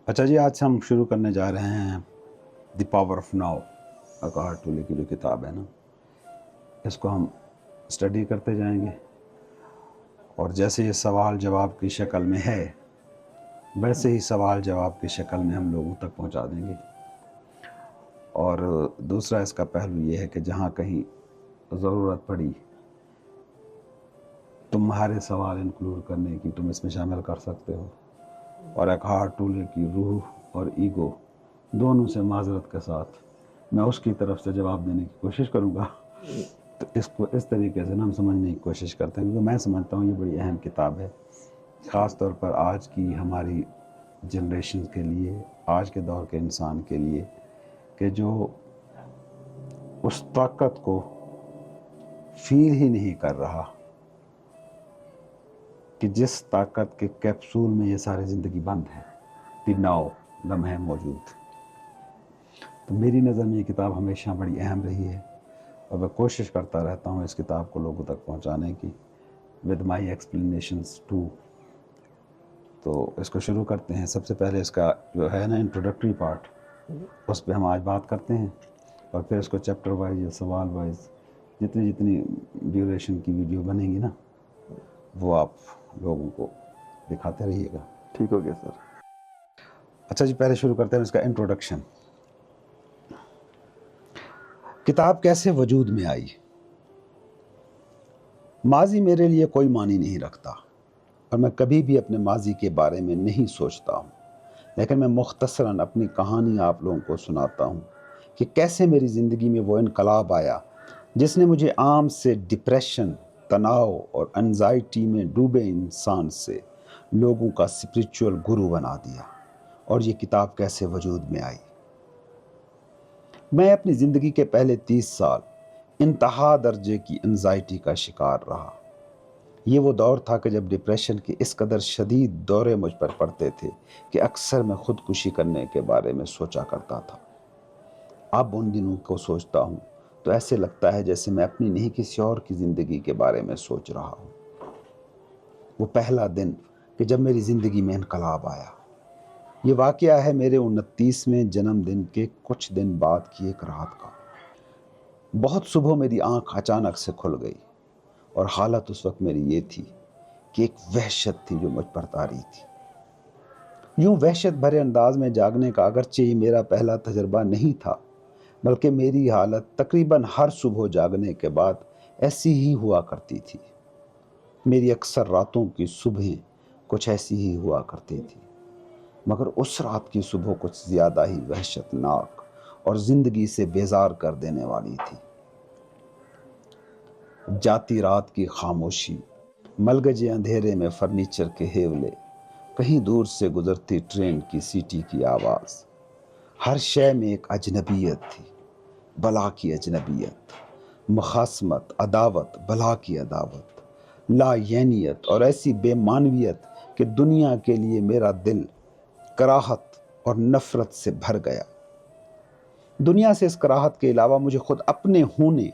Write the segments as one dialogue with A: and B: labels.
A: اچھا جی، آج سے ہم شروع کرنے جا رہے ہیں دی پاور آف ناؤ، اکار ٹولے کی جو کتاب ہے نا، اس کو ہم اسٹڈی کرتے جائیں گے، اور جیسے یہ سوال جواب کی شکل میں ہے ویسے ہی سوال جواب کی شکل میں ہم لوگوں تک پہنچا دیں گے۔ اور دوسرا اس کا پہلو یہ ہے کہ جہاں کہیں ضرورت پڑی تمہارے سوال انکلوڈ کرنے کی، تم اس میں شامل کر سکتے ہو، اور اکار ٹولے کی روح اور ایگو دونوں سے معذرت کے ساتھ میں اس کی طرف سے جواب دینے کی کوشش کروں گا۔ تو اس کو اس طریقے سے نا ہم سمجھنے کی کوشش کرتے ہیں، کیونکہ میں سمجھتا ہوں یہ بڑی اہم کتاب ہے، خاص طور پر آج کی ہماری جنریشن کے لیے، آج کے دور کے انسان کے لیے، کہ جو اس طاقت کو فیل ہی نہیں کر رہا کہ جس طاقت کے کیپسول میں یہ ساری زندگی بند ہے، دی ناؤ، لمحے موجود۔ تو میری نظر میں یہ کتاب ہمیشہ بڑی اہم رہی ہے، اور میں کوشش کرتا رہتا ہوں اس کتاب کو لوگوں تک پہنچانے کی، ود مائی ایکسپلینیشنز ٹو۔ تو اس کو شروع کرتے ہیں۔ سب سے پہلے اس کا جو ہے نا انٹروڈکٹری پارٹ، اس پہ ہم آج بات کرتے ہیں، اور پھر اس کو چیپٹر وائز یا سوال وائز جتنی ڈیوریشن کی ویڈیو بنے گی نا، وہ آپ لوگوں کو دکھاتے رہیے گا۔
B: ٹھیک ہو گیا سر۔
A: اچھا جی، پہلے شروع کرتے ہیں اس کا انٹروڈکشن۔ کتاب کیسے وجود میں آئی؟ ماضی میرے لیے کوئی معنی نہیں رکھتا، اور میں کبھی بھی اپنے ماضی کے بارے میں نہیں سوچتا ہوں، لیکن میں مختصراً اپنی کہانی آپ لوگوں کو سناتا ہوں کہ کیسے میری زندگی میں وہ انقلاب آیا جس نے مجھے عام سے ڈپریشن، تناؤ اور انزائٹی میں ڈوبے انسان سے لوگوں کا اسپریچول گرو بنا دیا، اور یہ کتاب کیسے وجود میں آئی۔ میں اپنی زندگی کے پہلے 30 سال انتہا درجے کی انزائٹی کا شکار رہا۔ یہ وہ دور تھا کہ جب ڈپریشن کے اس قدر شدید دورے مجھ پر پڑتے تھے کہ اکثر میں خودکشی کرنے کے بارے میں سوچا کرتا تھا۔ اب ان دنوں کو سوچتا ہوں تو ایسے لگتا ہے جیسے میں اپنی نہیں کسی اور کی زندگی کے بارے میں سوچ رہا ہوں۔ وہ پہلا دن کہ جب میری زندگی میں انقلاب آیا، یہ واقعہ ہے میرے 29ویں جنم دن کے کچھ دن بعد کی ایک رات کا۔ بہت صبح میری آنکھ اچانک سے کھل گئی، اور حالت اس وقت میری یہ تھی کہ ایک وحشت تھی جو مجھ پر طاری تھی۔ یوں وحشت بھرے انداز میں جاگنے کا اگرچہ یہ میرا پہلا تجربہ نہیں تھا، بلکہ میری حالت تقریباً ہر صبح جاگنے کے بعد ایسی ہی ہوا کرتی تھی۔ میری اکثر راتوں کی صبحیں کچھ ایسی ہی ہوا کرتی تھی، مگر اس رات کی صبح کچھ زیادہ ہی وحشت ناک اور زندگی سے بیزار کر دینے والی تھی۔ جاتی رات کی خاموشی، ملگجے اندھیرے میں فرنیچر کے ہیولے، کہیں دور سے گزرتی ٹرین کی سیٹی کی آواز، ہر شے میں ایک اجنبیت تھی، بلا کی اجنبیت، مخاصمت، عداوت، بلا کی عداوت، لا یعنیت اور ایسی بے معنویت کہ دنیا کے لیے میرا دل کراہت اور نفرت سے بھر گیا۔ دنیا سے اس کراہت کے علاوہ مجھے خود اپنے ہونے،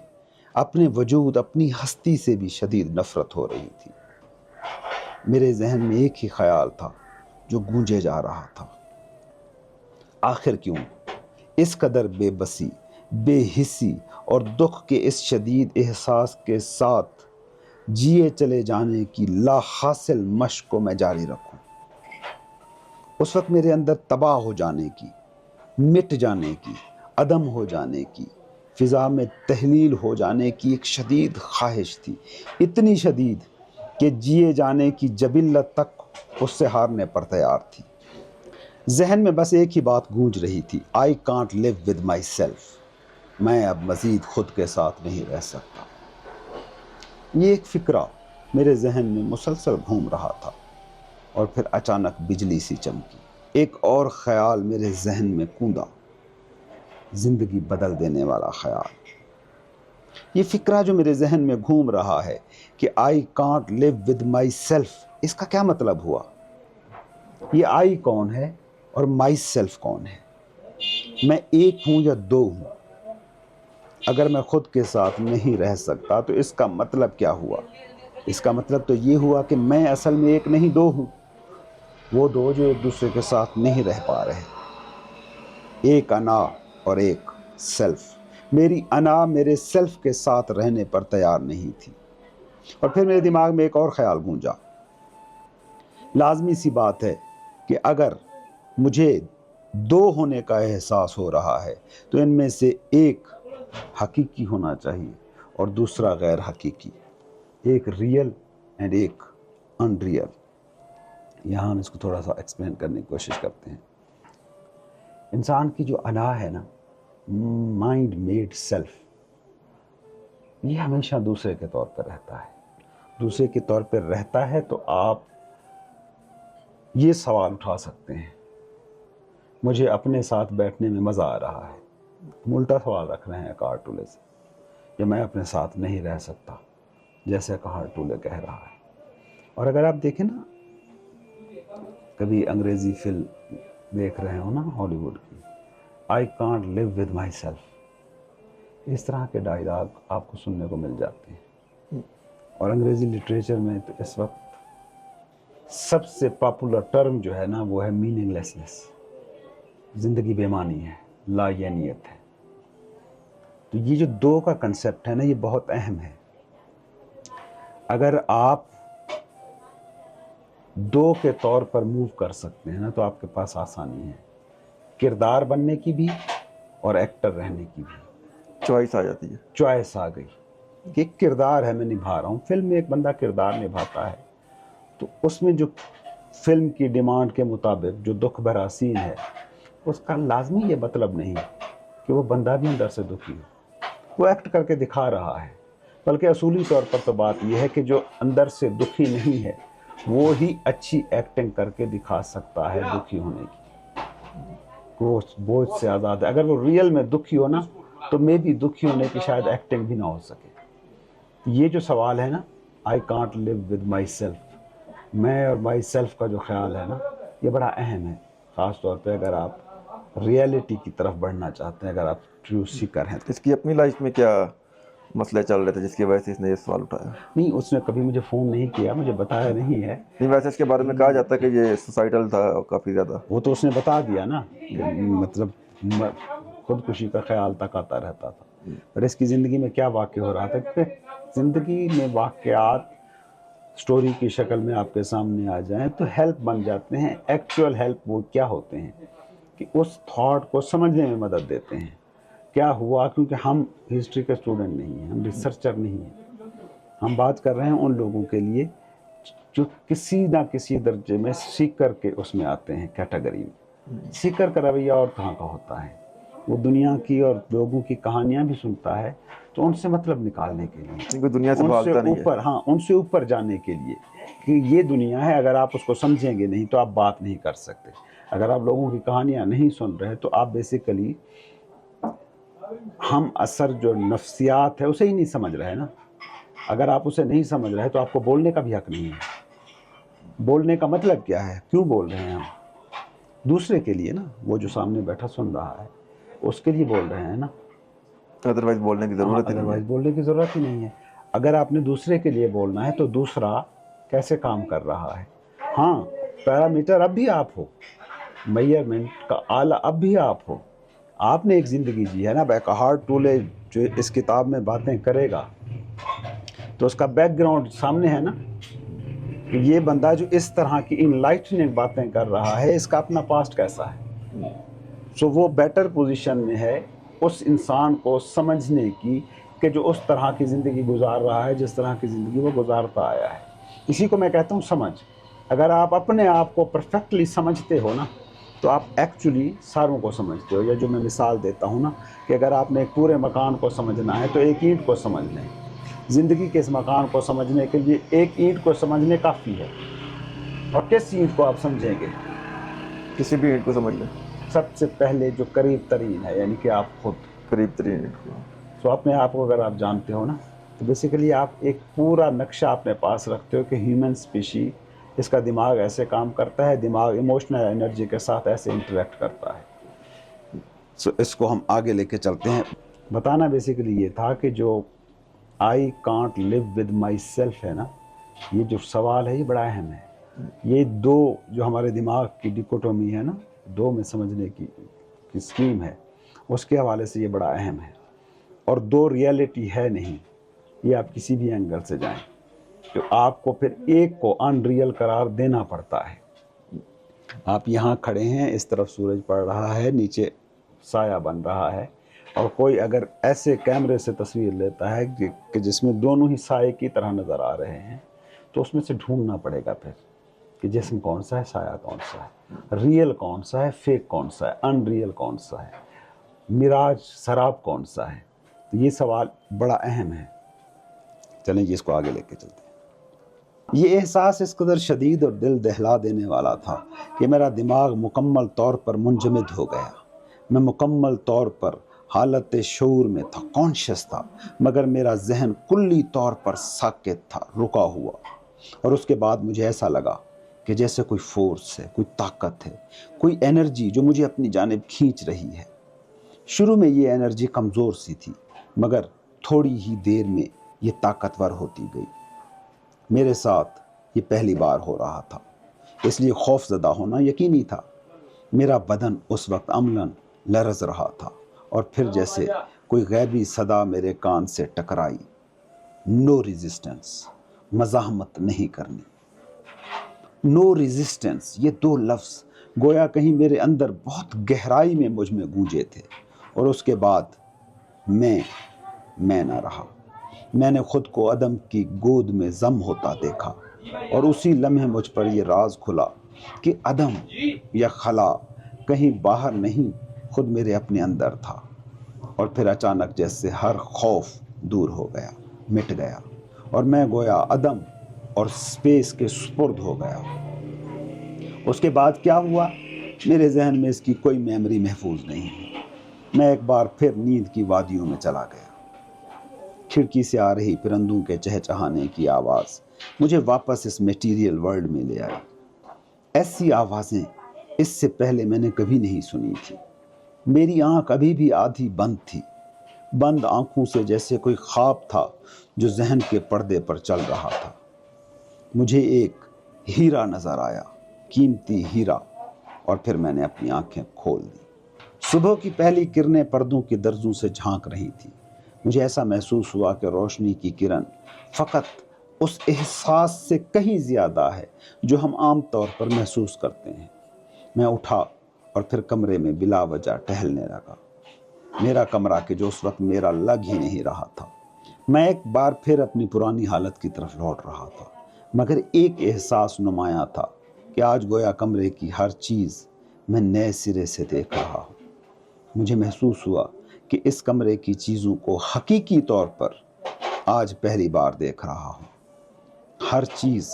A: اپنے وجود، اپنی ہستی سے بھی شدید نفرت ہو رہی تھی۔ میرے ذہن میں ایک ہی خیال تھا جو گونجے جا رہا تھا، آخر کیوں اس قدر بے بسی، بے حسی اور دکھ کے اس شدید احساس کے ساتھ جیے چلے جانے کی لا حاصل مشق کو میں جاری رکھوں۔ اس وقت میرے اندر تباہ ہو جانے کی، مٹ جانے کی، عدم ہو جانے کی، فضا میں تحلیل ہو جانے کی ایک شدید خواہش تھی، اتنی شدید کہ جیے جانے کی جبلت تک اس سے ہارنے پر تیار تھی۔ ذہن میں بس ایک ہی بات گونج رہی تھی، I can't live with myself، میں اب مزید خود کے ساتھ نہیں رہ سکتا۔ یہ ایک فکرہ میرے ذہن میں مسلسل گھوم رہا تھا، اور پھر اچانک بجلی سی چمکی، ایک اور خیال میرے ذہن میں کوندا، زندگی بدل دینے والا خیال۔ یہ فکرہ جو میرے ذہن میں گھوم رہا ہے کہ I can't live with myself، اس کا کیا مطلب ہوا؟ یہ I کون ہے اور مائی سیلف کون ہے؟ میں ایک ہوں یا دو ہوں؟ اگر میں خود کے ساتھ نہیں رہ سکتا تو اس کا مطلب کیا ہوا؟ اس کا مطلب تو یہ ہوا کہ میں اصل میں ایک نہیں دو ہوں۔ وہ دو جو ایک دوسرے کے ساتھ نہیں رہ پا رہے، ایک انا اور ایک سیلف۔ میری انا میرے سیلف کے ساتھ رہنے پر تیار نہیں تھی۔ اور پھر میرے دماغ میں ایک اور خیال گونجا، لازمی سی بات ہے کہ اگر مجھے دو ہونے کا احساس ہو رہا ہے تو ان میں سے ایک حقیقی ہونا چاہیے اور دوسرا غیر حقیقی، ایک ریئل اینڈ ایک ان ریئل۔ یہاں ہم اس کو تھوڑا سا ایکسپلین کرنے کی کوشش کرتے ہیں۔ انسان کی جو انا ہے نا، مائنڈ میڈ سیلف، یہ ہمیشہ دوسرے کے طور پر رہتا ہے۔ دوسرے کے طور پر رہتا ہے تو آپ یہ سوال اٹھا سکتے ہیں، مجھے اپنے ساتھ بیٹھنے میں مزہ آ رہا ہے، ہم الٹا سوال رکھ رہے ہیں اکہارٹ ٹولے سے، یا میں اپنے ساتھ نہیں رہ سکتا جیسے اکہارٹ ٹولے کہہ رہا ہے۔ اور اگر آپ دیکھیں نا، کبھی انگریزی فلم دیکھ رہے ہو نا ہالی ووڈ کی، I can't live with myself, اس طرح کے ڈائلاگ آپ کو سننے کو مل جاتے ہیں۔ اور انگریزی لٹریچر میں تو اس وقت سب سے پاپولر ٹرم جو ہے نا وہ ہے میننگ لیسنس، زندگی بے معنی ہے، لاینیت ہے۔ تو یہ جو دو کا کنسیپٹ ہے نا، یہ بہت اہم ہے۔ اگر آپ دو کے طور پر موو کر سکتے ہیں نا تو آپ کے پاس آسانی ہے، کردار بننے کی بھی اور ایکٹر رہنے کی بھی
B: چوائس آ جاتی ہے،
A: چوائس آ گئی کہ ایک کردار ہے، میں نبھا رہا ہوں۔ فلم میں ایک بندہ کردار نبھاتا ہے تو اس میں جو فلم کی ڈیمانڈ کے مطابق جو دکھ بھرا سین ہے، اس کا لازمی یہ مطلب نہیں کہ وہ بندہ بھی اندر سے دکھی ہو، وہ ایکٹ کر کے دکھا رہا ہے، بلکہ اصولی طور پر تو بات یہ ہے کہ جو اندر سے دکھی نہیں ہے وہ ہی اچھی ایکٹنگ کر کے دکھا سکتا ہے دکھی ہونے کی، وہ بوجھ سے آزاد ہے۔ اگر وہ ریئل میں دکھی ہو نا تو میں بھی دکھی ہونے کی شاید ایکٹنگ بھی نہ ہو سکے۔ یہ جو سوال ہے نا، آئی can't live with my self, میں اور مائی سیلف کا جو خیال ہے نا، یہ بڑا اہم ہے، خاص طور پہ اگر آپ ریئلٹی کی طرف بڑھنا چاہتے ہیں، اگر آپ ٹرو سیکر ہیں۔
B: اس کی اپنی لائف میں کیا مسئلے چل رہے تھے جس کی وجہ سے اس نے یہ سوال اٹھایا؟
A: نہیں، اس نے کبھی مجھے فون نہیں کیا، مجھے بتایا نہیں ہے۔
B: نہیں، ویسے اس کے بارے میں کہا جاتا ہے کہ یہ سوسائٹل تھا کافی زیادہ۔
A: وہ تو اس نے بتا دیا نا، مطلب خودکشی کا خیال تک آتا رہتا تھا۔ پر اس کی زندگی میں کیا واقع ہو رہا تھا، کہ زندگی میں واقعات سٹوری کی شکل میں آپ کے سامنے آ جائیں تو ہیلپ بن جاتے ہیں۔ ایکچوئل ہیلپ وہ کیا ہوتے ہیں کہ اس تھاٹ کو سمجھنے میں مدد دیتے ہیں، کیا ہوا، کیونکہ ہم ہسٹری کے اسٹوڈنٹ نہیں ہیں، ہم ریسرچر نہیں ہیں، ہم بات کر رہے ہیں ان لوگوں کے لیے جو کسی نہ کسی درجے میں سیکر کے اس میں آتے ہیں، کیٹیگری میں۔ سیکر کا رویہ اور کہاں کا ہوتا ہے، وہ دنیا کی اور لوگوں کی کہانیاں بھی سنتا ہے تو ان سے مطلب نکالنے کے لیے،
B: کوئی دنیا سے
A: ان سے
B: بھاگتا نہیں ہے۔
A: اوپر، ہاں ان سے اوپر جانے کے لیے کہ یہ دنیا ہے، اگر آپ اس کو سمجھیں گے نہیں تو آپ بات نہیں کر سکتے۔ اگر آپ لوگوں کی کہانیاں نہیں سن رہے تو آپ بیسیکلی ہم اثر جو نفسیات ہے اسے ہی نہیں سمجھ رہے نا۔ اگر آپ اسے نہیں سمجھ رہے تو آپ کو بولنے کا بھی حق نہیں ہے۔ بولنے کا مطلب کیا ہے، کیوں بول رہے ہیں ہم؟ دوسرے کے لیے نا، وہ جو سامنے بیٹھا سن رہا ہے اس کے لیے بول رہے ہیں نا،
B: ادروائز بولنے کی ضرورت ہی نہیں
A: ادروائز
B: ہے۔
A: بولنے کی ضرورت ہی نہیں ہے۔ اگر آپ نے دوسرے کے لیے بولنا ہے تو دوسرا کیسے کام کر رہا ہے؟ ہاں، پیرامیٹر اب بھی آپ ہو، میئرمنٹ کا آلہ اب بھی آپ ہو، آپ نے ایک زندگی جی ہے نا۔ اکہارٹ ٹولے جو اس کتاب میں باتیں کرے گا تو اس کا بیک گراؤنڈ سامنے ہے نا، کہ یہ بندہ جو اس طرح کی انلائٹننگ باتیں کر رہا ہے، اس کا اپنا پاسٹ کیسا ہے۔ سو وہ بیٹر پوزیشن میں ہے اس انسان کو سمجھنے کی کہ جو اس طرح کی زندگی گزار رہا ہے جس طرح کی زندگی وہ گزارتا آیا ہے۔ اسی کو میں کہتا ہوں سمجھ۔ اگر آپ اپنے آپ کو پرفیکٹلی سمجھتے ہو نا تو آپ ایکچولی ساروں کو سمجھتے ہو۔ یا جو میں مثال دیتا ہوں نا کہ اگر آپ نے ایک پورے مکان کو سمجھنا ہے تو ایک اینٹ کو سمجھ لیں۔ زندگی کے اس مکان کو سمجھنے کے لیے ایک اینٹ کو سمجھنے کافی ہے۔ اور کس اینٹ کو آپ سمجھیں گے؟
B: کسی بھی اینٹ کو سمجھ لیں،
A: سب سے پہلے جو قریب ترین ہے، یعنی کہ آپ خود۔
B: قریب ترین اینٹ کو۔
A: سو اپنے آپ کو اگر آپ جانتے ہو نا تو بیسیکلی آپ ایک پورا نقشہ اپنے پاس رکھتے ہو کہ ہیومن اسپیشی، اس کا دماغ ایسے کام کرتا ہے، دماغ ایموشنل انرجی کے ساتھ ایسے انٹریکٹ کرتا ہے۔ سو اس کو ہم آگے لے کے چلتے ہیں۔ بتانا بیسیکلی یہ تھا کہ جو آئی can't live with my self ہے نا، یہ جو سوال ہے یہ بڑا اہم ہے۔ یہ دو جو ہمارے دماغ کی ڈیکوٹومی ہے نا، دو میں سمجھنے کی اسکیم ہے، اس کے حوالے سے یہ بڑا اہم ہے. اور دو ریئلٹی ہے نہیں، یہ آپ کسی بھی اینگل سے جائیں تو آپ کو پھر ایک کو ان ریئل قرار دینا پڑتا ہے. آپ یہاں کھڑے ہیں، اس طرف سورج پڑ رہا ہے، نیچے سایہ بن رہا ہے، اور کوئی اگر ایسے کیمرے سے تصویر لیتا ہے کہ جس میں دونوں ہی سائے کی طرح نظر آ رہے ہیں، تو اس میں سے ڈھونڈنا پڑے گا پھر کہ جسم کون سا ہے، سایہ کون سا ہے، ریئل کون سا ہے، فیک کون سا ہے، ان ریئل کون سا ہے، مراج سراب کون سا ہے. تو یہ سوال بڑا اہم ہے. چلیں جی اس کو آگے لے کے چلتے ہیں. یہ احساس اس قدر شدید اور دل دہلا دینے والا تھا کہ میرا دماغ مکمل طور پر منجمد ہو گیا. میں مکمل طور پر حالت شعور میں تھا، کانشیس تھا، مگر میرا ذہن کلی طور پر ساکت تھا، رکا ہوا. اور اس کے بعد مجھے ایسا لگا کہ جیسے کوئی فورس ہے، کوئی طاقت ہے، کوئی انرجی جو مجھے اپنی جانب کھینچ رہی ہے. شروع میں یہ انرجی کمزور سی تھی، مگر تھوڑی ہی دیر میں یہ طاقتور ہوتی گئی. میرے ساتھ یہ پہلی بار ہو رہا تھا، اس لیے خوف زدہ ہونا یقینی تھا. میرا بدن اس وقت عملاً لرز رہا تھا، اور پھر جیسے کوئی غیبی صدا میرے کان سے ٹکرائی: نو ریزسٹنس، مزاحمت نہیں کرنی. نو ریزسٹنس، یہ دو لفظ گویا کہیں میرے اندر بہت گہرائی میں مجھ میں گونجے تھے. اور اس کے بعد میں نہ رہا. میں نے خود کو عدم کی گود میں ضم ہوتا دیکھا، اور اسی لمحے مجھ پر یہ راز کھلا کہ عدم یا خلا کہیں باہر نہیں، خود میرے اپنے اندر تھا. اور پھر اچانک جیسے ہر خوف دور ہو گیا، مٹ گیا، اور میں گویا عدم اور سپیس کے سپرد ہو گیا. اس کے بعد کیا ہوا، میرے ذہن میں اس کی کوئی میموری محفوظ نہیں ہے. میں ایک بار پھر نیند کی وادیوں میں چلا گیا. کھڑکی سے آ رہی پرندوں کے چہچہانے کی آواز مجھے واپس اس میٹیریل ورلڈ میں لے آئی. ایسی آوازیں اس سے پہلے میں نے کبھی نہیں سنی تھی. میری آنکھ ابھی بھی آدھی بند تھی، بند آنکھوں سے جیسے کوئی خواب تھا جو ذہن کے پردے پر چل رہا تھا. مجھے ایک ہیرا نظر آیا، قیمتی ہیرا، اور پھر میں نے اپنی آنکھیں کھول دی. صبح کی پہلی کرنیں پردوں کی درزوں سے جھانک رہی تھی. مجھے ایسا محسوس ہوا کہ روشنی کی کرن فقط اس احساس سے کہیں زیادہ ہے جو ہم عام طور پر محسوس کرتے ہیں. میں اٹھا اور پھر کمرے میں بلا وجہ ٹہلنے لگا. میرا کمرہ کہ جو اس وقت میرا لگ ہی نہیں رہا تھا. میں ایک بار پھر اپنی پرانی حالت کی طرف لوٹ رہا تھا، مگر ایک احساس نمایاں تھا کہ آج گویا کمرے کی ہر چیز میں نئے سرے سے دیکھ رہا ہوں. مجھے محسوس ہوا کہ اس کمرے کی چیزوں کو حقیقی طور پر آج پہلی بار دیکھ رہا ہوں. ہر چیز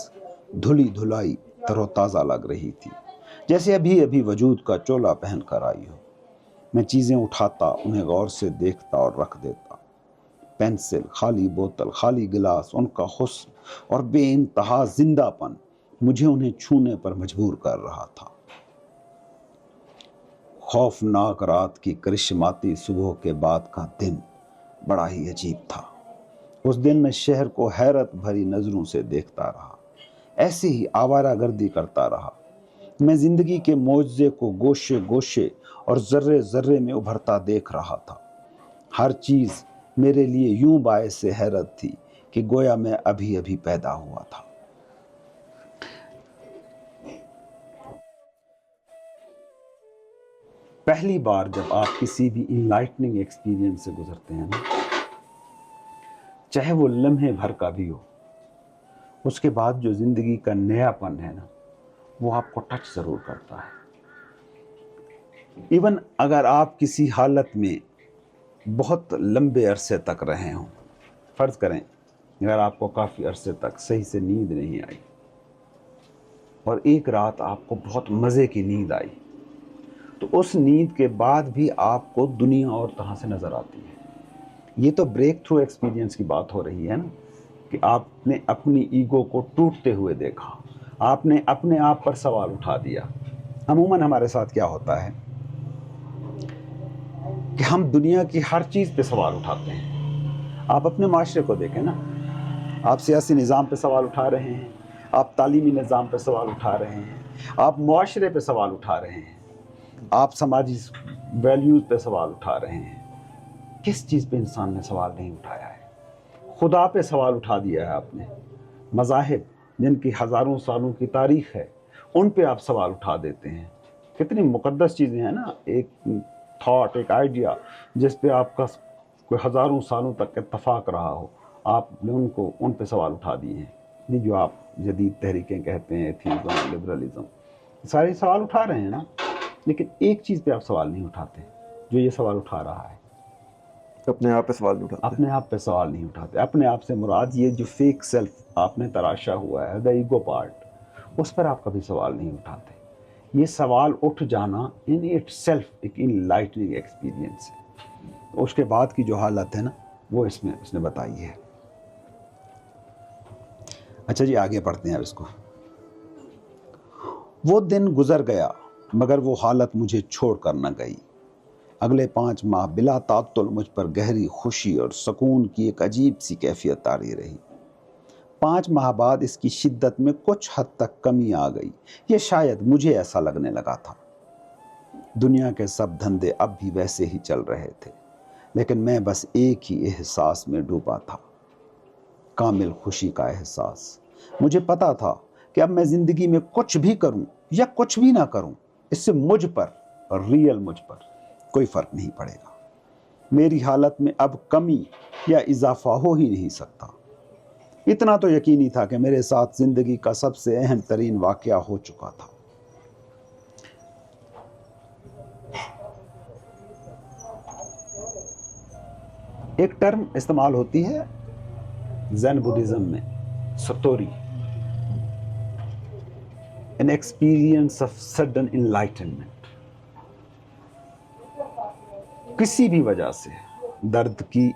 A: دھلی دھلائی تر و تازہ لگ رہی تھی، جیسے ابھی ابھی وجود کا چولا پہن کر آئی ہو. میں چیزیں اٹھاتا، انہیں غور سے دیکھتا اور رکھ دیتا. پینسل، خالی بوتل، خالی گلاس، ان کا حسن اور بے انتہا زندہ پن مجھے انہیں چھونے پر مجبور کر رہا تھا. خوفناک رات کی کرشماتی صبح کے بعد کا دن بڑا ہی عجیب تھا. اس دن میں شہر کو حیرت بھری نظروں سے دیکھتا رہا، ایسے ہی آوارہ گردی کرتا رہا. میں زندگی کے معجزے کو گوشے گوشے اور ذرے ذرے میں ابھرتا دیکھ رہا تھا. ہر چیز میرے لیے یوں باعث حیرت تھی کہ گویا میں ابھی ابھی پیدا ہوا تھا. پہلی بار جب آپ کسی بھی انلائٹننگ ایکسپیرینس سے گزرتے ہیں نا، چاہے وہ لمحے بھر کا بھی ہو، اس کے بعد جو زندگی کا نیا پن ہے نا، وہ آپ کو ٹچ ضرور کرتا ہے. ایون اگر آپ کسی حالت میں بہت لمبے عرصے تک رہے ہوں، فرض کریں اگر آپ کو کافی عرصے تک صحیح سے نیند نہیں آئی اور ایک رات آپ کو بہت مزے کی نیند آئی، تو اس نیند کے بعد بھی آپ کو دنیا اور طرح سے نظر آتی ہے. یہ تو بریک تھرو ایکسپیرینس کی بات ہو رہی ہے نا، کہ آپ نے اپنی ایگو کو ٹوٹتے ہوئے دیکھا، آپ نے اپنے آپ پر سوال اٹھا دیا. عموماً ہمارے ساتھ کیا ہوتا ہے کہ ہم دنیا کی ہر چیز پہ سوال اٹھاتے ہیں. آپ اپنے معاشرے کو دیکھیں نا، آپ سیاسی نظام پہ سوال اٹھا رہے ہیں، آپ تعلیمی نظام پہ سوال اٹھا رہے ہیں، آپ معاشرے پہ سوال اٹھا رہے ہیں، آپ سماجی ویلیوز پہ سوال اٹھا رہے ہیں۔ کس چیز پہ انسان نے سوال نہیں اٹھایا ہے؟ خدا پہ سوال اٹھا دیا ہے آپ نے۔ مذاہب جن کی ہزاروں سالوں کی تاریخ ہے ان پہ آپ سوال اٹھا دیتے ہیں۔ کتنی مقدس چیزیں ہیں نا، ایک تھاٹ، ایک آئیڈیا جس پہ آپ کا کوئی ہزاروں سالوں تک اتفاق رہا ہو، آپ نے ان پہ سوال اٹھا دیے ہیں۔ یہ جو آپ جدید تحریکیں کہتے ہیں، ایتھیزم، لبرلزم، سارے سوال اٹھا رہے ہیں نا، لیکن ایک چیز پہ آپ سوال نہیں اٹھاتے جو یہ سوال اٹھا رہا ہے،
B: اپنے آپ پہ سوال نہیں اٹھاتے۔
A: اپنے آپ پہ سوال نہیں اٹھاتے۔ اپنے آپ سے مراد یہ جو فیک سیلف آپ نے تراشا ہوا ہے، دا ایگو پارٹ، اس پر آپ کبھی سوال نہیں اٹھاتے۔ یہ سوال اٹھ جانا ان اٹ سیلف ایک انلائٹنگ ایکسپیرینس ہے۔ اس کے بعد کی جو حالت ہے نا، وہ اس نے بتائی ہے۔ اچھا جی، آگے پڑھتے ہیں اب اس کو۔ وہ دن گزر گیا مگر وہ حالت مجھے چھوڑ کر نہ گئی۔ اگلے 5 ماہ بلا تعطل مجھ پر گہری خوشی اور سکون کی ایک عجیب سی کیفیت طاری رہی۔ 5 ماہ بعد اس کی شدت میں کچھ حد تک کمی آ گئی، یہ شاید مجھے ایسا لگنے لگا تھا۔ دنیا کے سب دھندے اب بھی ویسے ہی چل رہے تھے، لیکن میں بس ایک ہی احساس میں ڈوبا تھا، کامل خوشی کا احساس۔ مجھے پتا تھا کہ اب میں زندگی میں کچھ بھی کروں یا کچھ بھی نہ کروں، اس سے مجھ پر، ریئل مجھ پر کوئی فرق نہیں پڑے گا۔ میری حالت میں اب کمی یا اضافہ ہو ہی نہیں سکتا۔ اتنا تو یقینی تھا کہ میرے ساتھ زندگی کا سب سے اہم ترین واقعہ ہو چکا تھا۔ ایک ٹرم استعمال ہوتی ہے زین بدھزم میں، ستوری، an experience of sudden enlightenment۔ کسی بھی وجہ سے درد کی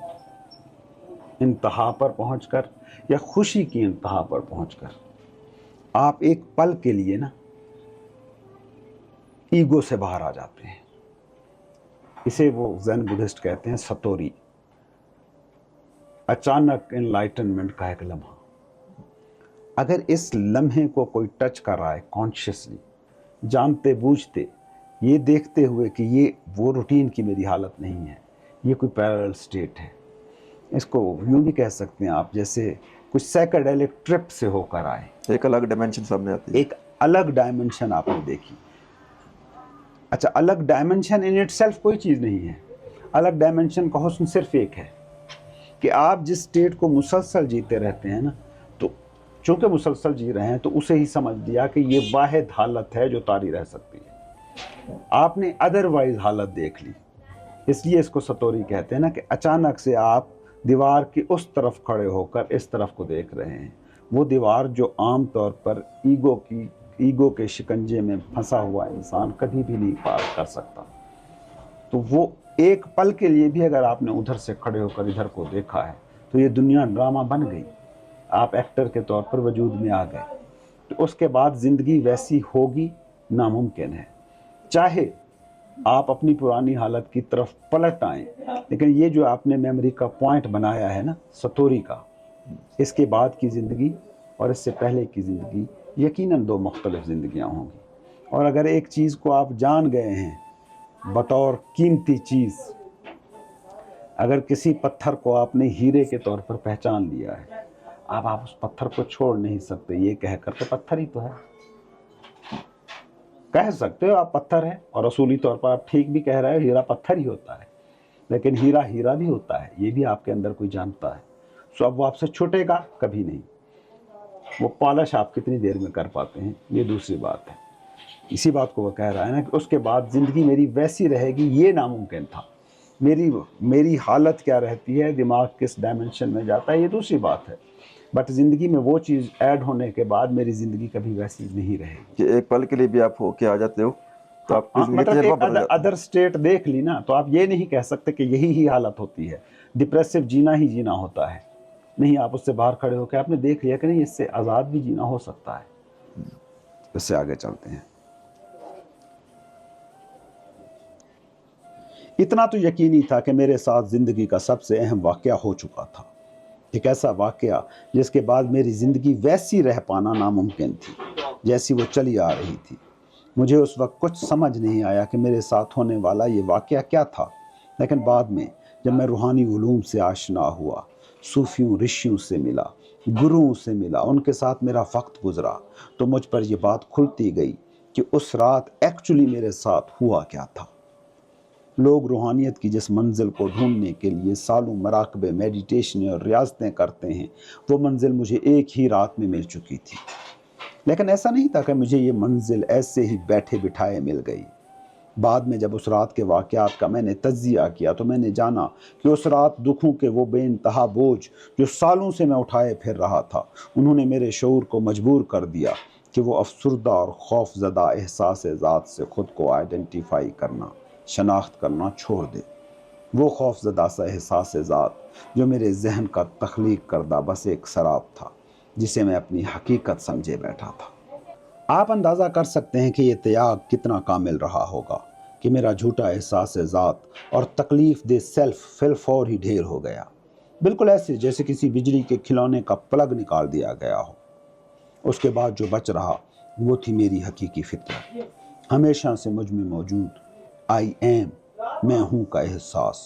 A: انتہا پر پہنچ کر یا خوشی کی انتہا پر پہنچ کر آپ ایک پل کے لیے نا ایگو سے باہر آ جاتے ہیں۔ اسے وہ زین بدھسٹ کہتے ہیں ستوری، اچانک انلائٹنمنٹ کا ایک لمحہ۔ اگر اس لمحے کو کوئی ٹچ کر رہا ہے کانشیسلی، جانتے بوجھتے، یہ دیکھتے ہوئے کہ یہ وہ روٹین کی میری حالت نہیں ہے، یہ کوئی پیرالل سٹیٹ ہے، اس کو یوں بھی کہہ سکتے ہیں آپ جیسے کچھ سائیکیڈیلک ٹرپ سے ہو کر آئے،
B: ایک الگ ڈائمنشن سامنے آتی ہے۔
A: ایک الگ ڈائمنشن آپ نے دیکھی۔ اچھا، الگ ڈائمنشن ان اٹ سیلف کوئی چیز نہیں ہے، الگ ڈائمنشن کا حسن صرف ایک ہے کہ آپ جس سٹیٹ کو مسلسل جیتے رہتے ہیں نا، تو چونکہ مسلسل جی رہے ہیں تو اسے ہی سمجھ لیا کہ یہ واحد حالت ہے جو طاری رہ سکتی ہے۔ آپ نے ادروائز حالت دیکھ لی، اس لیے اس کو ستوری کہتے ہیں نا، کہ اچانک سے آپ دیوار کی اس طرف کھڑے ہو کر اس طرف کو دیکھ رہے ہیں، وہ دیوار جو عام طور پر ایگو کے شکنجے میں پھنسا ہوا انسان کبھی بھی نہیں پار کر سکتا۔ تو وہ ایک پل کے لیے بھی اگر آپ نے ادھر سے کھڑے ہو کر ادھر کو دیکھا ہے تو یہ دنیا ڈرامہ بن گئی، آپ ایکٹر کے طور پر وجود میں آ گئے۔ تو اس کے بعد زندگی ویسی ہوگی ناممکن ہے، چاہے آپ اپنی پرانی حالت کی طرف پلٹ آئیں، لیکن یہ جو آپ نے میموری کا پوائنٹ بنایا ہے نا ستوری کا، اس کے بعد کی زندگی اور اس سے پہلے کی زندگی یقیناً 2 مختلف زندگیاں ہوں گی۔ اور اگر ایک چیز کو آپ جان گئے ہیں بطور قیمتی چیز، اگر کسی پتھر کو آپ نے ہیرے کے طور پر پہچان لیا ہے، اب آپ اس پتھر کو چھوڑ نہیں سکتے یہ کہہ کر کہ پتھر ہی تو ہے۔ کہہ سکتے ہو آپ پتھر ہے، اور اصولی طور پر آپ ٹھیک بھی کہہ رہے ہو، ہیرا پتھر ہی ہوتا ہے، لیکن ہیرا ہیرا بھی ہوتا ہے، یہ بھی آپ کے اندر کوئی جانتا ہے۔ سو اب وہ آپ سے چھوٹے گا کبھی نہیں، وہ پالش آپ کتنی دیر میں کر پاتے ہیں یہ دوسری بات ہے۔ اسی بات کو وہ کہہ رہا ہے نا کہ اس کے بعد زندگی میری ویسی رہے گی، یہ ناممکن تھا۔ میری حالت کیا رہتی ہے، دماغ کس ڈائمنشن میں جاتا ہے، یہ دوسری بات ہے، بٹ زندگی میں وہ چیز ایڈ ہونے کے بعد میری زندگی کبھی ویسی نہیں رہے گی۔
B: کہ ایک پل کے لیے بھی آپ ہو کے آ جاتے ہو تو آپ کی زندگی
A: مطلب
B: تجربہ
A: ایک
B: بدل جاتا ہے۔
A: ادر اسٹیٹ دیکھ لی نا، تو آپ یہ نہیں کہہ سکتے کہ یہی ہی حالت ہوتی ہے، ڈپریسو جینا ہی جینا ہوتا ہے، نہیں، آپ اس سے باہر کھڑے ہو کے آپ نے دیکھ لیا کہ نہیں، اس سے آزاد بھی جینا ہو سکتا ہے۔ اس سے آگے چلتے ہیں۔ اتنا تو یقینی تھا کہ میرے ساتھ زندگی کا سب سے اہم واقعہ ہو چکا تھا۔ ایک ایسا واقعہ جس کے بعد میری زندگی ویسی رہ پانا ناممکن تھی جیسی وہ چلی آ رہی تھی۔ مجھے اس وقت کچھ سمجھ نہیں آیا کہ میرے ساتھ ہونے والا یہ واقعہ کیا تھا، لیکن بعد میں جب میں روحانی علوم سے آشنا ہوا، صوفیوں رشیوں سے ملا، گروؤں سے ملا، ان کے ساتھ میرا وقت گزرا، تو مجھ پر یہ بات کھلتی گئی کہ اس رات ایکچولی میرے ساتھ ہوا کیا تھا۔ لوگ روحانیت کی جس منزل کو ڈھونڈنے کے لیے سالوں مراقبے، میڈیٹیشن اور ریاضتیں کرتے ہیں، وہ منزل مجھے ایک ہی رات میں مل چکی تھی۔ لیکن ایسا نہیں تھا کہ مجھے یہ منزل ایسے ہی بیٹھے بٹھائے مل گئی۔ بعد میں جب اس رات کے واقعات کا میں نے تجزیہ کیا تو میں نے جانا کہ اس رات دکھوں کے وہ بے انتہا بوجھ جو سالوں سے میں اٹھائے پھر رہا تھا، انہوں نے میرے شعور کو مجبور کر دیا کہ وہ افسردہ اور خوف زدہ احساس ذات سے خود کو آئیڈینٹیفائی کرنا، شناخت کرنا چھوڑ دے۔ وہ خوف زدہ سا احساس ذات جو میرے ذہن کا تخلیق کردہ بس ایک سراب تھا جسے میں اپنی حقیقت سمجھے بیٹھا تھا۔ آپ اندازہ کر سکتے ہیں کہ یہ تیاگ کتنا کامل رہا ہوگا کہ میرا جھوٹا احساس ذات اور تکلیف دہ سیلف فی الفور ہی ڈھیر ہو گیا، بالکل ایسے جیسے کسی بجلی کے کھلونے کا پلگ نکال دیا گیا ہو۔ اس کے بعد جو بچ رہا وہ تھی میری حقیقی فطرت، ہمیشہ سے مجھ میں موجود آئی ایم، میں ہوں کا احساس۔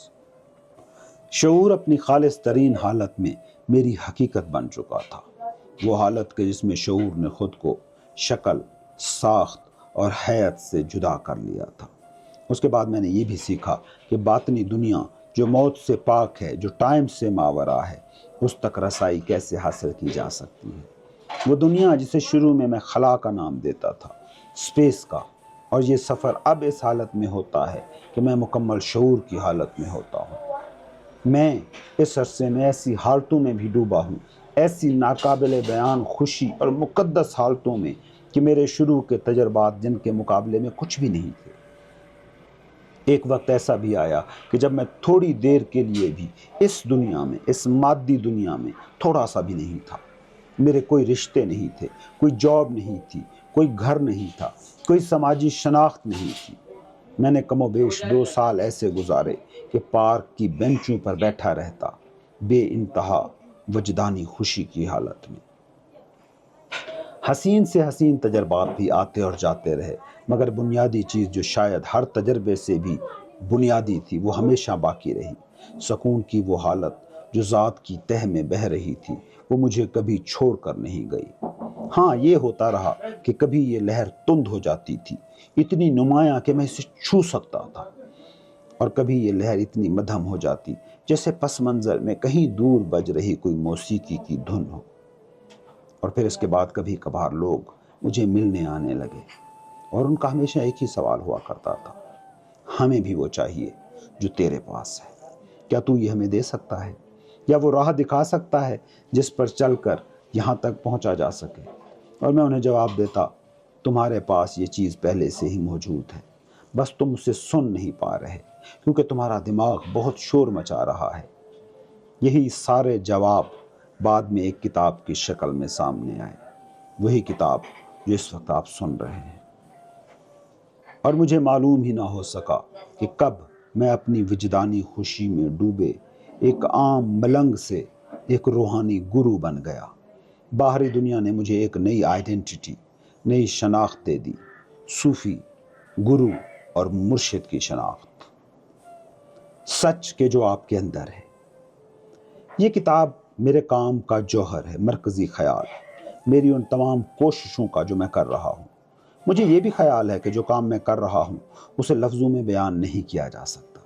A: شعور اپنی خالص ترین حالت میں میری حقیقت بن چکا تھا، وہ حالت کہ جس میں شعور نے خود کو شکل، ساخت اور حیت سے جدا کر لیا تھا۔ اس کے بعد میں نے یہ بھی سیکھا کہ باطنی دنیا جو موت سے پاک ہے، جو ٹائم سے ماورا ہے، اس تک رسائی کیسے حاصل کی جا سکتی ہے۔ وہ دنیا جسے شروع میں خلا کا نام دیتا تھا، سپیس کا، اور یہ سفر اب اس حالت میں ہوتا ہے کہ میں مکمل شعور کی حالت میں ہوتا ہوں۔ میں اس عرصے میں ایسی حالتوں میں بھی ڈوبا ہوں، ایسی ناقابل بیان خوشی اور مقدس حالتوں میں کہ میرے شروع کے تجربات جن کے مقابلے میں کچھ بھی نہیں تھے۔ ایک وقت ایسا بھی آیا کہ جب میں تھوڑی دیر کے لیے بھی اس دنیا میں، اس مادی دنیا میں تھوڑا سا بھی نہیں تھا۔ میرے کوئی رشتے نہیں تھے، کوئی جاب نہیں تھی، کوئی گھر نہیں تھا، کوئی سماجی شناخت نہیں تھی۔ میں نے کم و بیش 2 سال ایسے گزارے کہ پارک کی بینچوں پر بیٹھا رہتا، بے انتہا وجدانی خوشی کی حالت میں۔ حسین سے حسین تجربات بھی آتے اور جاتے رہے، مگر بنیادی چیز جو شاید ہر تجربے سے بھی بنیادی تھی وہ ہمیشہ باقی رہی۔ سکون کی وہ حالت جو ذات کی تہ میں بہہ رہی تھی، وہ مجھے کبھی چھوڑ کر نہیں گئی۔ ہاں، یہ ہوتا رہا کہ کبھی یہ لہر تند ہو جاتی تھی، اتنی نمایاں کہ میں اسے چھو سکتا تھا، اور کبھی یہ لہر اتنی مدھم ہو جاتی جیسے پس منظر میں کہیں دور بج رہی کوئی موسیقی کی دھن ہو۔ اور پھر اس کے بعد کبھی کبھار لوگ مجھے ملنے آنے لگے، اور ان کا ہمیشہ ایک ہی سوال ہوا کرتا تھا: ہمیں بھی وہ چاہیے جو تیرے پاس ہے، کیا تو یہ ہمیں دے سکتا ہے، یا وہ راہ دکھا سکتا ہے جس پر چل کر یہاں تک پہنچا جا سکے؟ اور میں انہیں جواب دیتا: تمہارے پاس یہ چیز پہلے سے ہی موجود ہے، بس تم اسے سن نہیں پا رہے کیونکہ تمہارا دماغ بہت شور مچا رہا ہے۔ یہی سارے جواب بعد میں ایک کتاب کی شکل میں سامنے آئے، وہی کتاب جو اس وقت آپ سن رہے ہیں۔ اور مجھے معلوم ہی نہ ہو سکا کہ کب میں اپنی وجدانی خوشی میں ڈوبے ایک عام ملنگ سے ایک روحانی گرو بن گیا۔ باہری دنیا نے مجھے ایک نئی آئیڈینٹی، نئی شناخت دے دی، صوفی، گرو اور مرشد کی شناخت، سچ کے جو آپ کے اندر ہے۔ یہ کتاب میرے کام کا جوہر ہے، مرکزی خیال، میری ان تمام کوششوں کا جو میں کر رہا ہوں۔ مجھے یہ بھی خیال ہے کہ جو کام میں کر رہا ہوں اسے لفظوں میں بیان نہیں کیا جا سکتا،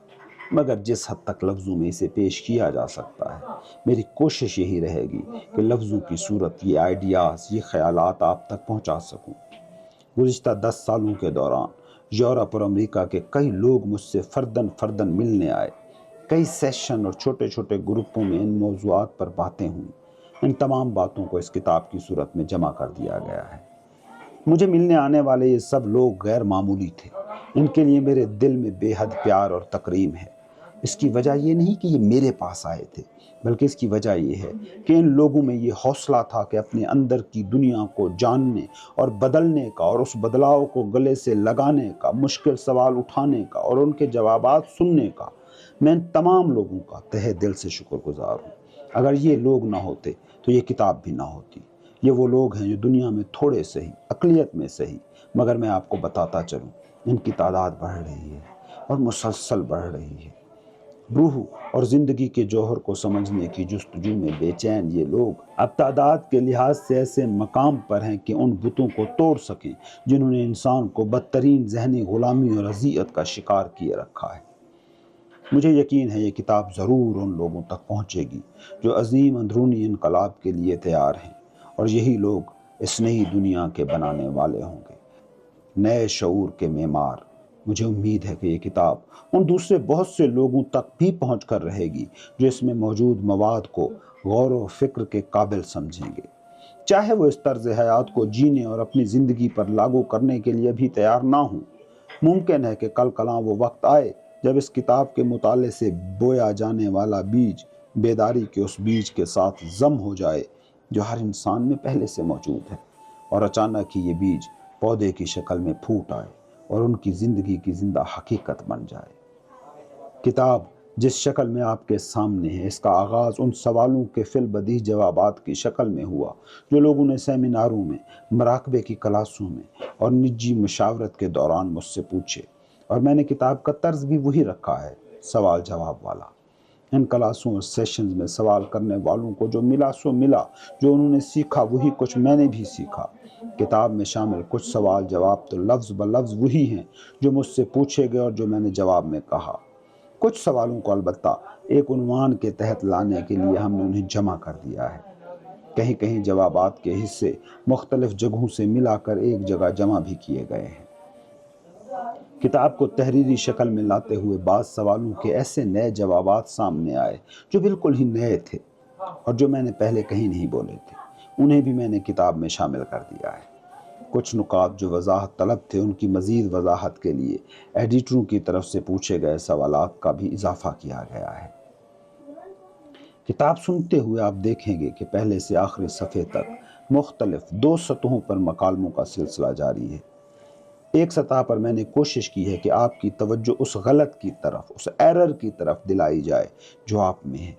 A: مگر جس حد تک لفظوں میں اسے پیش کیا جا سکتا ہے، میری کوشش یہی رہے گی کہ لفظوں کی صورت یہ آئیڈیاز، یہ خیالات آپ تک پہنچا سکوں۔ گزشتہ 10 سالوں کے دوران یورپ اور امریکہ کے کئی لوگ مجھ سے فردن ملنے آئے، کئی سیشن اور چھوٹے چھوٹے گروپوں میں ان موضوعات پر باتیں ہوئیں۔ ان تمام باتوں کو اس کتاب کی صورت میں جمع کر دیا گیا ہے۔ مجھے ملنے آنے والے یہ سب لوگ غیر معمولی تھے، ان کے لیے میرے دل میں بے حد پیار اور تکریم ہے۔ اس کی وجہ یہ نہیں کہ یہ میرے پاس آئے تھے، بلکہ اس کی وجہ یہ ہے کہ ان لوگوں میں یہ حوصلہ تھا کہ اپنے اندر کی دنیا کو جاننے اور بدلنے کا، اور اس بدلاؤ کو گلے سے لگانے کا، مشکل سوال اٹھانے کا اور ان کے جوابات سننے کا۔ میں ان تمام لوگوں کا تہہ دل سے شکر گزار ہوں۔ اگر یہ لوگ نہ ہوتے تو یہ کتاب بھی نہ ہوتی۔ یہ وہ لوگ ہیں جو دنیا میں تھوڑے سے ہی، اقلیت میں سے ہی، مگر میں آپ کو بتاتا چلوں ان کی تعداد بڑھ رہی ہے اور مسلسل بڑھ رہی ہے۔ روح اور زندگی کے جوہر کو سمجھنے کی جستجو میں بے چین یہ لوگ اب تعداد کے لحاظ سے ایسے مقام پر ہیں کہ ان بتوں کو توڑ سکیں جنہوں نے انسان کو بدترین ذہنی غلامی اور اذیت کا شکار کیے رکھا ہے۔ مجھے یقین ہے یہ کتاب ضرور ان لوگوں تک پہنچے گی جو عظیم اندرونی انقلاب کے لیے تیار ہیں، اور یہی لوگ اس نئی دنیا کے بنانے والے ہوں گے، نئے شعور کے معمار۔ مجھے امید ہے کہ یہ کتاب ان دوسرے بہت سے لوگوں تک بھی پہنچ کر رہے گی جو اس میں موجود مواد کو غور و فکر کے قابل سمجھیں گے، چاہے وہ اس طرز حیات کو جینے اور اپنی زندگی پر لاگو کرنے کے لیے بھی تیار نہ ہوں۔ ممکن ہے کہ کل کلاں وہ وقت آئے جب اس کتاب کے مطالعے سے بویا جانے والا بیج بیداری کے اس بیج کے ساتھ ضم ہو جائے جو ہر انسان میں پہلے سے موجود ہے، اور اچانک ہی یہ بیج پودے کی شکل میں پھوٹ آئے اور ان کی زندگی کی زندہ حقیقت بن جائے۔ کتاب جس شکل میں آپ کے سامنے ہے، اس کا آغاز ان سوالوں کے فی البدیہہ جوابات کی شکل میں ہوا جو لوگوں نے سیمیناروں میں، مراقبے کی کلاسوں میں اور نجی مشاورت کے دوران مجھ سے پوچھے، اور میں نے کتاب کا طرز بھی وہی رکھا ہے، سوال جواب والا۔ ان کلاسوں اور سیشنز میں سوال کرنے والوں کو جو ملا سو ملا، جو انہوں نے سیکھا وہی کچھ میں نے بھی سیکھا۔ کتاب میں شامل کچھ سوال جواب تو لفظ بلفظ وہی ہیں جو مجھ سے پوچھے گئے اور جو میں نے جواب میں کہا۔ کچھ سوالوں کو البتہ ایک عنوان کے تحت لانے کے لیے ہم نے انہیں جمع کر دیا ہے۔ کہیں کہیں جوابات کے حصے مختلف جگہوں سے ملا کر ایک جگہ جمع بھی کیے گئے ہیں۔ کتاب کو تحریری شکل میں لاتے ہوئے بعض سوالوں کے ایسے نئے جوابات سامنے آئے جو بالکل ہی نئے تھے اور جو میں نے پہلے کہیں نہیں بولے تھے، انہیں بھی میں نے کتاب میں شامل کر دیا ہے۔ کچھ نکات جو وضاحت طلب تھے، ان کی مزید وضاحت کے لیے ایڈیٹروں کی طرف سے پوچھے گئے سوالات کا بھی اضافہ کیا گیا ہے۔ کتاب سنتے ہوئے آپ دیکھیں گے کہ پہلے سے آخری صفحے تک مختلف 2 سطحوں پر مکالموں کا سلسلہ جاری ہے۔ ایک سطح پر میں نے کوشش کی ہے کہ آپ کی توجہ اس غلط کی طرف، اس ایرر کی طرف دلائی جائے جو آپ میں ہے۔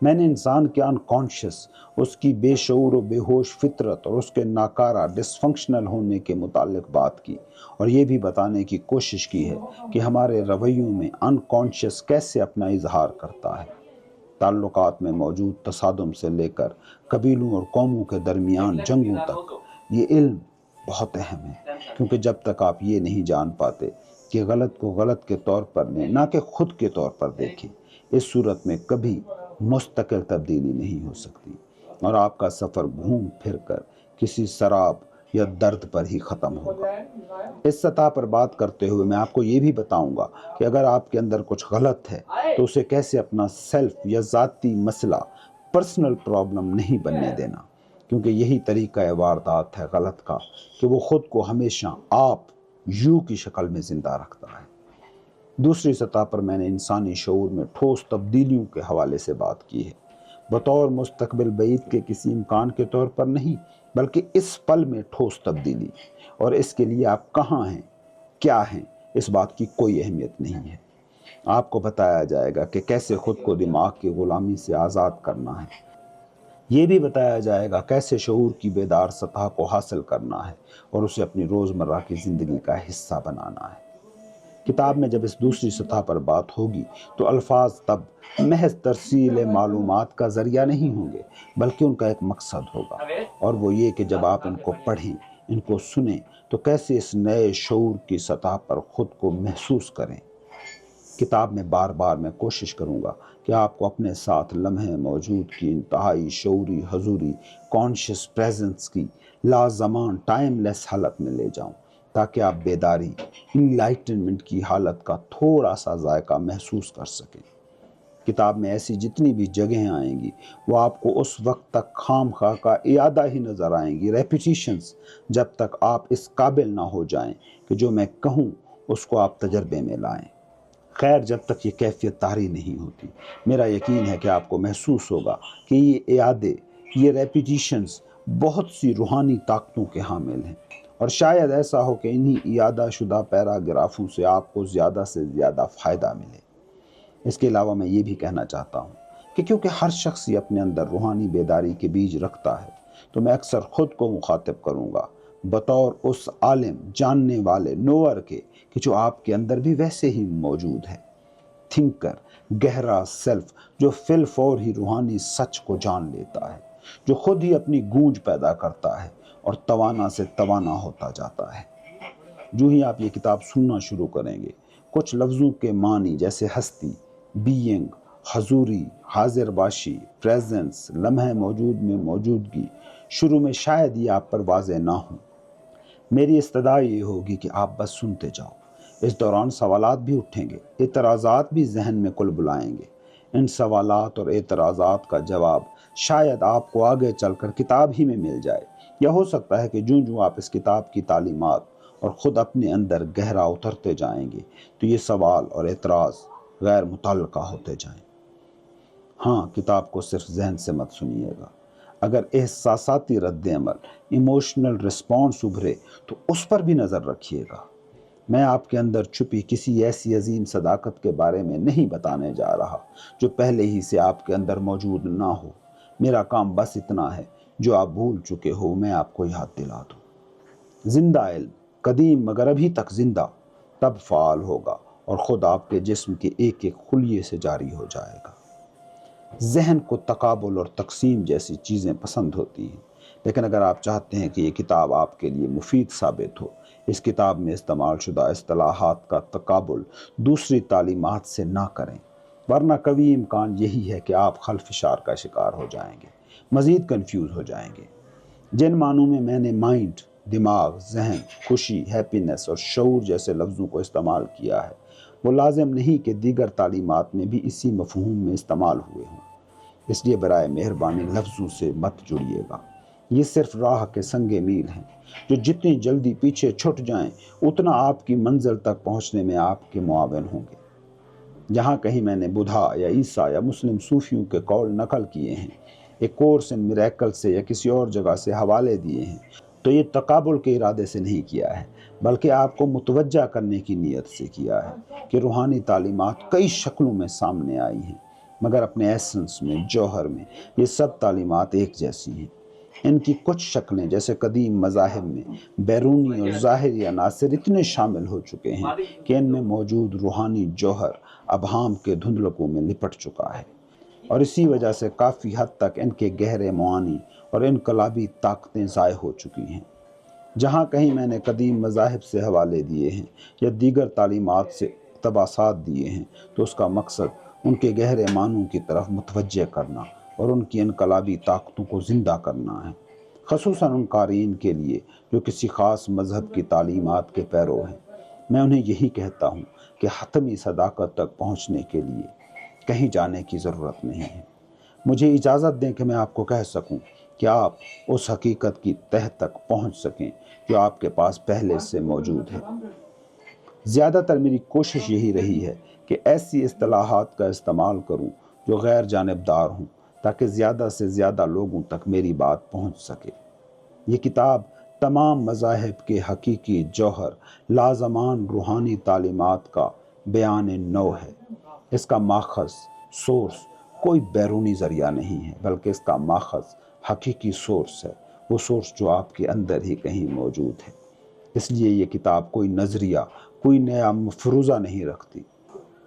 A: میں نے انسان کے انکانشس، اس کی بے شعور و بے ہوش فطرت اور اس کے ناکارہ ڈس فنکشنل ہونے کے متعلق بات کی، اور یہ بھی بتانے کی کوشش کی ہے کہ ہمارے رویوں میں انکانشس کیسے اپنا اظہار کرتا ہے۔ تعلقات میں موجود تصادم سے لے کر قبیلوں اور قوموں کے درمیان جنگوں تک یہ علم بہت اہم ہے، کیونکہ جب تک آپ یہ نہیں جان پاتے کہ غلط کو غلط کے طور پر لیں، نہ کہ خود کے طور پر دیکھیں، اس صورت میں کبھی مستقل تبدیلی نہیں ہو سکتی، اور آپ کا سفر گھوم پھر کر کسی سراب یا درد پر ہی ختم ہوگا۔ اس سطح پر بات کرتے ہوئے میں آپ کو یہ بھی بتاؤں گا کہ اگر آپ کے اندر کچھ غلط ہے تو اسے کیسے اپنا سیلف یا ذاتی مسئلہ، پرسنل پرابلم نہیں بننے دینا، کیونکہ یہی طریقہ واردات ہے غلط کا کہ وہ خود کو ہمیشہ آپ یو کی شکل میں زندہ رکھتا ہے۔ دوسری سطح پر میں نے انسانی شعور میں ٹھوس تبدیلیوں کے حوالے سے بات کی ہے، بطور مستقبل بعید کے کسی امکان کے طور پر نہیں، بلکہ اس پل میں ٹھوس تبدیلی، اور اس کے لیے آپ کہاں ہیں، کیا ہیں، اس بات کی کوئی اہمیت نہیں ہے۔ آپ کو بتایا جائے گا کہ کیسے خود کو دماغ کی غلامی سے آزاد کرنا ہے۔ یہ بھی بتایا جائے گا کیسے شعور کی بیدار سطح کو حاصل کرنا ہے اور اسے اپنی روزمرہ کی زندگی کا حصہ بنانا ہے۔ کتاب میں جب اس دوسری سطح پر بات ہوگی تو الفاظ تب محض ترسیل معلومات کا ذریعہ نہیں ہوں گے، بلکہ ان کا ایک مقصد ہوگا، اور وہ یہ کہ جب آپ ان کو پڑھیں، ان کو سنیں، تو کیسے اس نئے شعور کی سطح پر خود کو محسوس کریں۔ کتاب میں بار بار میں کوشش کروں گا کہ آپ کو اپنے ساتھ لمحے موجود کی انتہائی شعوری حضوری، کانشیس پریزنس کی لازمان ٹائم لیس حالت میں لے جاؤں، تاکہ آپ بیداری، انلائٹنمنٹ کی حالت کا تھوڑا سا ذائقہ محسوس کر سکیں۔ کتاب میں ایسی جتنی بھی جگہیں آئیں گی وہ آپ کو اس وقت تک خام خواہ کا اعادہ ہی نظر آئیں گی، ریپیٹیشنز، جب تک آپ اس قابل نہ ہو جائیں کہ جو میں کہوں اس کو آپ تجربے میں لائیں۔ خیر، جب تک یہ کیفیت طاری نہیں ہوتی، میرا یقین ہے کہ آپ کو محسوس ہوگا کہ یہ اعادے، یہ ریپیٹیشنز بہت سی روحانی طاقتوں کے حامل ہیں، اور شاید ایسا ہو کہ انہی اعادہ شدہ پیراگرافوں سے آپ کو زیادہ سے زیادہ فائدہ ملے۔ اس کے علاوہ میں یہ بھی کہنا چاہتا ہوں کہ کیونکہ ہر شخص یہ اپنے اندر روحانی بیداری کے بیج رکھتا ہے، تو میں اکثر خود کو مخاطب کروں گا بطور اس عالم جاننے والے نوور کے کہ جو آپ کے اندر بھی ویسے ہی موجود ہے، تھنکر، گہرا سیلف جو فی الفور ہی روحانی سچ کو جان لیتا ہے، جو خود ہی اپنی گونج پیدا کرتا ہے اور توانا سے توانا ہوتا جاتا ہے۔ جو ہی آپ یہ کتاب سننا شروع کریں گے، کچھ لفظوں کے معنی جیسے ہستی، بینگ، حضوری، حاضر باشی، پریزنس، لمحہ موجود میں موجودگی، شروع میں شاید یہ آپ پر واضح نہ ہوں۔ میری استدعا یہ ہوگی کہ آپ بس سنتے جاؤ۔ اس دوران سوالات بھی اٹھیں گے، اعتراضات بھی ذہن میں کل بلائیں گے۔ ان سوالات اور اعتراضات کا جواب شاید آپ کو آگے چل کر کتاب ہی میں مل جائے، یا ہو سکتا ہے کہ جوں آپ اس کتاب کی تعلیمات اور خود اپنے اندر گہرا اترتے جائیں گے تو یہ سوال اور اعتراض غیر متعلقہ ہوتے جائیں۔ ہاں، کتاب کو صرف ذہن سے مت سنیے گا۔ اگر احساساتی رد عمل، ایموشنل رسپانس ابھرے تو اس پر بھی نظر رکھیے گا۔ میں آپ کے اندر چھپی کسی ایسی عظیم صداقت کے بارے میں نہیں بتانے جا رہا جو پہلے ہی سے آپ کے اندر موجود نہ ہو۔ میرا کام بس اتنا ہے، جو آپ بھول چکے ہو میں آپ کو یاد دلا دوں۔ زندہ علم، قدیم مگر ابھی تک زندہ، تب فعال ہوگا اور خود آپ کے جسم کے ایک ایک خلیے سے جاری ہو جائے گا۔ ذہن کو تقابل اور تقسیم جیسی چیزیں پسند ہوتی ہیں، لیکن اگر آپ چاہتے ہیں کہ یہ کتاب آپ کے لیے مفید ثابت ہو، اس کتاب میں استعمال شدہ اصطلاحات کا تقابل دوسری تعلیمات سے نہ کریں، ورنہ قوی امکان یہی ہے کہ آپ خلفشار کا شکار ہو جائیں گے، مزید کنفیوز ہو جائیں گے۔ جن معنوں میں نے مائنڈ، دماغ، ذہن، خوشی، ہیپینس اور شعور جیسے لفظوں کو استعمال کیا ہے، وہ لازم نہیں کہ دیگر تعلیمات میں بھی اسی مفہوم میں استعمال ہوئے ہوں۔ اس لیے برائے مہربانی لفظوں سے مت جڑیے گا۔ یہ صرف راہ کے سنگ میل ہیں، جو جتنی جلدی پیچھے چھٹ جائیں اتنا آپ کی منزل تک پہنچنے میں آپ کے معاون ہوں گے۔ جہاں کہیں میں نے بدھا یا عیسیٰ یا مسلم صوفیوں کے قول نقل کیے ہیں، ایک کورس ان میریکل سے یا کسی اور جگہ سے حوالے دیے ہیں، تو یہ تقابل کے ارادے سے نہیں کیا ہے، بلکہ آپ کو متوجہ کرنے کی نیت سے کیا ہے کہ روحانی تعلیمات کئی شکلوں میں سامنے آئی ہیں، مگر اپنے ایسنس میں، جوہر میں یہ سب تعلیمات ایک جیسی ہیں۔ ان کی کچھ شکلیں جیسے قدیم مذاہب میں بیرونی اور ظاہری عناصر اتنے شامل ہو چکے ہیں کہ ان میں موجود روحانی جوہر ابہام کے دھندلکوں میں لپٹ چکا ہے، اور اسی وجہ سے کافی حد تک ان کے گہرے معانی اور انقلابی طاقتیں ضائع ہو چکی ہیں۔ جہاں کہیں میں نے قدیم مذاہب سے حوالے دیے ہیں یا دیگر تعلیمات سے اقتباسات دیے ہیں، تو اس کا مقصد ان کے گہرے معنوں کی طرف متوجہ کرنا اور ان کی انقلابی طاقتوں کو زندہ کرنا ہے، خصوصاً ان قارئین کے لیے جو کسی خاص مذہب کی تعلیمات کے پیرو ہیں۔ میں انہیں یہی کہتا ہوں کہ حتمی صداقت تک پہنچنے کے لیے کہیں جانے کی ضرورت نہیں ہے۔ مجھے اجازت دیں کہ میں آپ کو کہہ سکوں کہ آپ اس حقیقت کی تہ تک پہنچ سکیں جو آپ کے پاس پہلے سے موجود ہے۔ زیادہ تر میری کوشش یہی رہی ہے کہ ایسی اصطلاحات کا استعمال کروں جو غیر جانبدار ہوں، تاکہ زیادہ سے زیادہ لوگوں تک میری بات پہنچ سکے۔ یہ کتاب تمام مذاہب کے حقیقی جوہر، لازمان روحانی تعلیمات کا بیان نو ہے۔ اس کا ماخذ، سورس کوئی بیرونی ذریعہ نہیں ہے، بلکہ اس کا ماخذ حقیقی سورس ہے، وہ سورس جو آپ کے اندر ہی کہیں موجود ہے۔ اس لیے یہ کتاب کوئی نظریہ، کوئی نیا مفروضہ نہیں رکھتی۔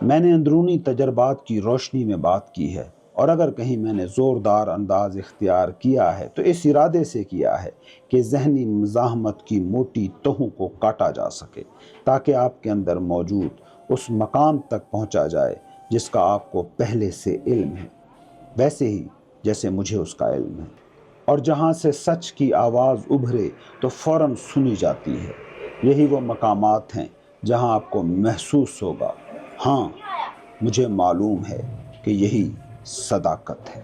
A: میں نے اندرونی تجربات کی روشنی میں بات کی ہے، اور اگر کہیں میں نے زوردار انداز اختیار کیا ہے تو اس ارادے سے کیا ہے کہ ذہنی مزاحمت کی موٹی تہوں کو کاٹا جا سکے، تاکہ آپ کے اندر موجود اس مقام تک پہنچا جائے جس کا آپ کو پہلے سے علم ہے، ویسے ہی جیسے مجھے اس کا علم ہے، اور جہاں سے سچ کی آواز ابھرے تو فوراً سنی جاتی ہے۔ یہی وہ مقامات ہیں جہاں آپ کو محسوس ہوگا، ہاں مجھے معلوم ہے کہ یہی صداقت ہے۔